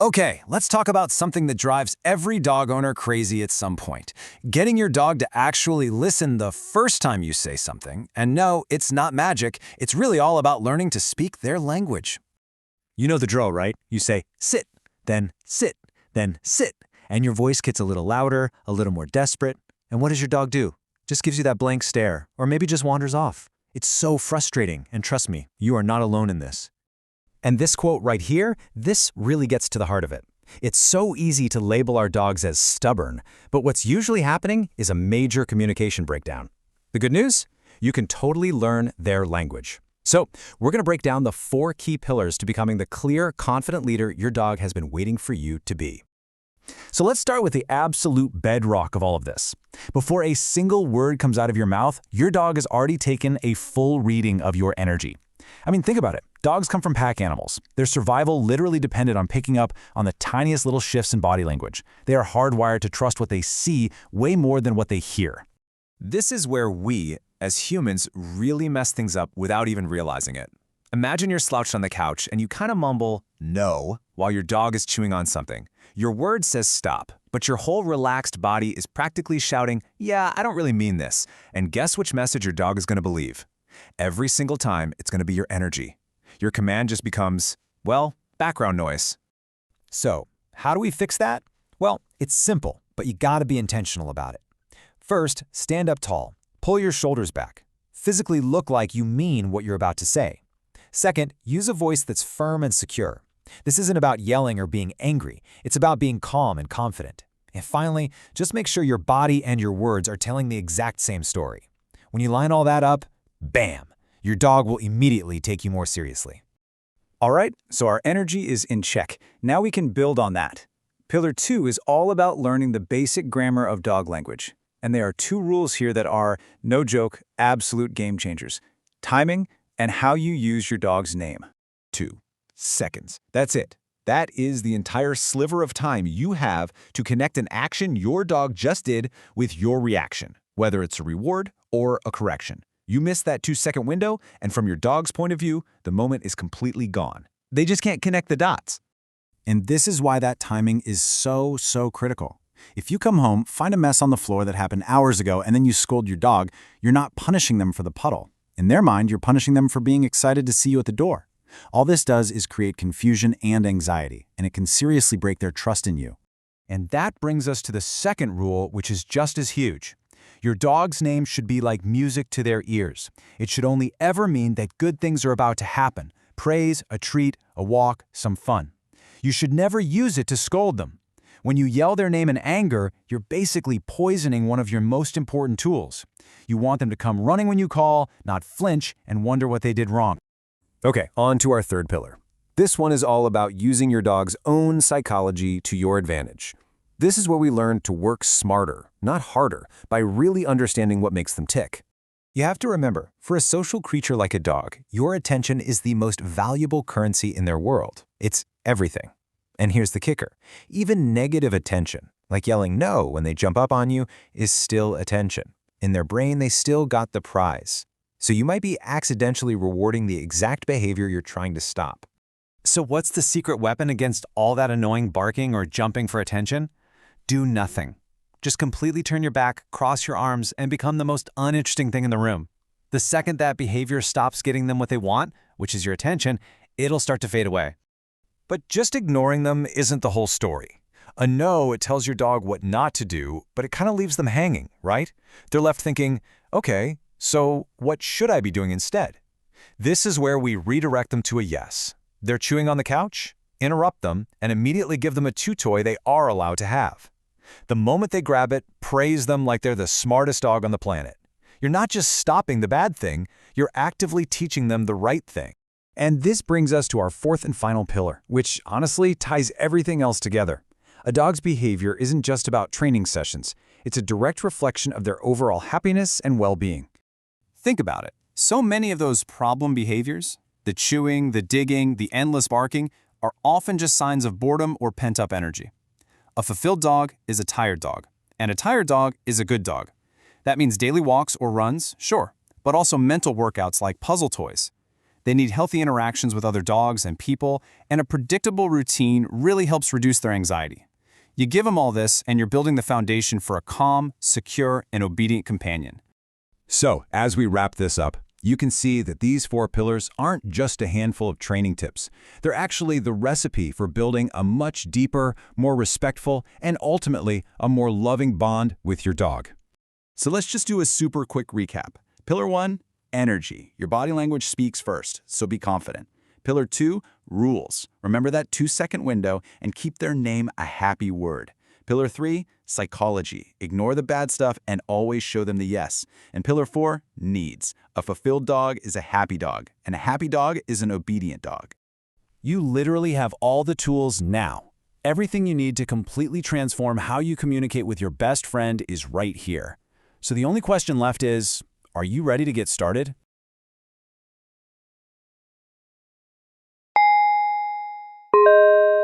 Okay, let's talk about something that drives every dog owner crazy at some point. Getting your dog to actually listen the first time you say something. And no, it's not magic. It's really all about learning to speak their language. You know the drill, right? You say, sit, then sit, then sit. And your voice gets a little louder, a little more desperate. And what does your dog do? Just gives you that blank stare, or maybe just wanders off. It's so frustrating, and trust me, you are not alone in this. And this quote right here, this really gets to the heart of it. It's so easy to label our dogs as stubborn, but what's usually happening is a major communication breakdown. The good news? You can totally learn their language. So, we're going to break down the 4 key pillars to becoming the clear, confident leader your dog has been waiting for you to be. So let's start with the absolute bedrock of all of this. Before a single word comes out of your mouth, your dog has already taken a full reading of your energy. I mean, think about it. Dogs come from pack animals. Their survival literally depended on picking up on the tiniest little shifts in body language. They are hardwired to trust what they see way more than what they hear. This is where we, as humans, really mess things up without even realizing it. Imagine you're slouched on the couch and you kind of mumble, "no," while your dog is chewing on something. Your word says stop, but your whole relaxed body is practically shouting, "yeah, I don't really mean this." And guess which message your dog is going to believe? Every single time, it's going to be your energy. Your command just becomes, well, background noise. So, how do we fix that? Well, it's simple, but you gotta be intentional about it. First, stand up tall. Pull your shoulders back. Physically look like you mean what you're about to say. Second, use a voice that's firm and secure. This isn't about yelling or being angry. It's about being calm and confident. And finally, just make sure your body and your words are telling the exact same story. When you line all that up, bam! Your dog will immediately take you more seriously. All right, so our energy is in check. Now we can build on that. Pillar 2 is all about learning the basic grammar of dog language. And there are 2 rules here that are, no joke, absolute game changers. Timing and how you use your dog's name. 2 seconds. That's it. That is the entire sliver of time you have to connect an action your dog just did with your reaction, whether it's a reward or a correction. You miss that 2-second window, and from your dog's point of view, the moment is completely gone. They just can't connect the dots. And this is why that timing is so critical. If you come home, find a mess on the floor that happened hours ago, and then you scold your dog, you're not punishing them for the puddle. In their mind, you're punishing them for being excited to see you at the door. All this does is create confusion and anxiety, and it can seriously break their trust in you. And that brings us to the second rule, which is just as huge. Your dog's name should be like music to their ears. It should only ever mean that good things are about to happen. Praise, a treat, a walk, some fun. You should never use it to scold them. When you yell their name in anger, you're basically poisoning one of your most important tools. You want them to come running when you call, not flinch and wonder what they did wrong. Okay, on to our third pillar. This one is all about using your dog's own psychology to your advantage. This is where we learn to work smarter, not harder, by really understanding what makes them tick. You have to remember, for a social creature like a dog, your attention is the most valuable currency in their world. It's everything. And here's the kicker. Even negative attention, like yelling no when they jump up on you, is still attention. In their brain, they still got the prize. So you might be accidentally rewarding the exact behavior you're trying to stop. So what's the secret weapon against all that annoying barking or jumping for attention? Do nothing. Just completely turn your back, cross your arms, and become the most uninteresting thing in the room. The second that behavior stops getting them what they want, which is your attention, it'll start to fade away. But just ignoring them isn't the whole story. A no, it tells your dog what not to do, but it kind of leaves them hanging, right? They're left thinking, okay, so what should I be doing instead? This is where we redirect them to a yes. They're chewing on the couch? Interrupt them and immediately give them a chew toy they are allowed to have. The moment they grab it, praise them like they're the smartest dog on the planet. You're not just stopping the bad thing, you're actively teaching them the right thing. And this brings us to our 4th and final pillar, which honestly ties everything else together. A dog's behavior isn't just about training sessions. It's a direct reflection of their overall happiness and well-being. Think about it. So many of those problem behaviors, the chewing, the digging, the endless barking, are often just signs of boredom or pent-up energy. A fulfilled dog is a tired dog, and a tired dog is a good dog. That means daily walks or runs, sure, but also mental workouts like puzzle toys. They need healthy interactions with other dogs and people, and a predictable routine really helps reduce their anxiety. You give them all this, and you're building the foundation for a calm, secure, and obedient companion. So, as we wrap this up, you can see that these 4 pillars aren't just a handful of training tips. They're actually the recipe for building a much deeper, more respectful, and ultimately a more loving bond with your dog. So let's just do a super quick recap. Pillar 1, energy. Your body language speaks first, so be confident. Pillar 2, rules. Remember that 2-second window and keep their name a happy word. Pillar 3, psychology. Ignore the bad stuff and always show them the yes. And pillar 4, needs. A fulfilled dog is a happy dog, and a happy dog is an obedient dog. You literally have all the tools now. Everything you need to completely transform how you communicate with your best friend is right here. So the only question left is, are you ready to get started?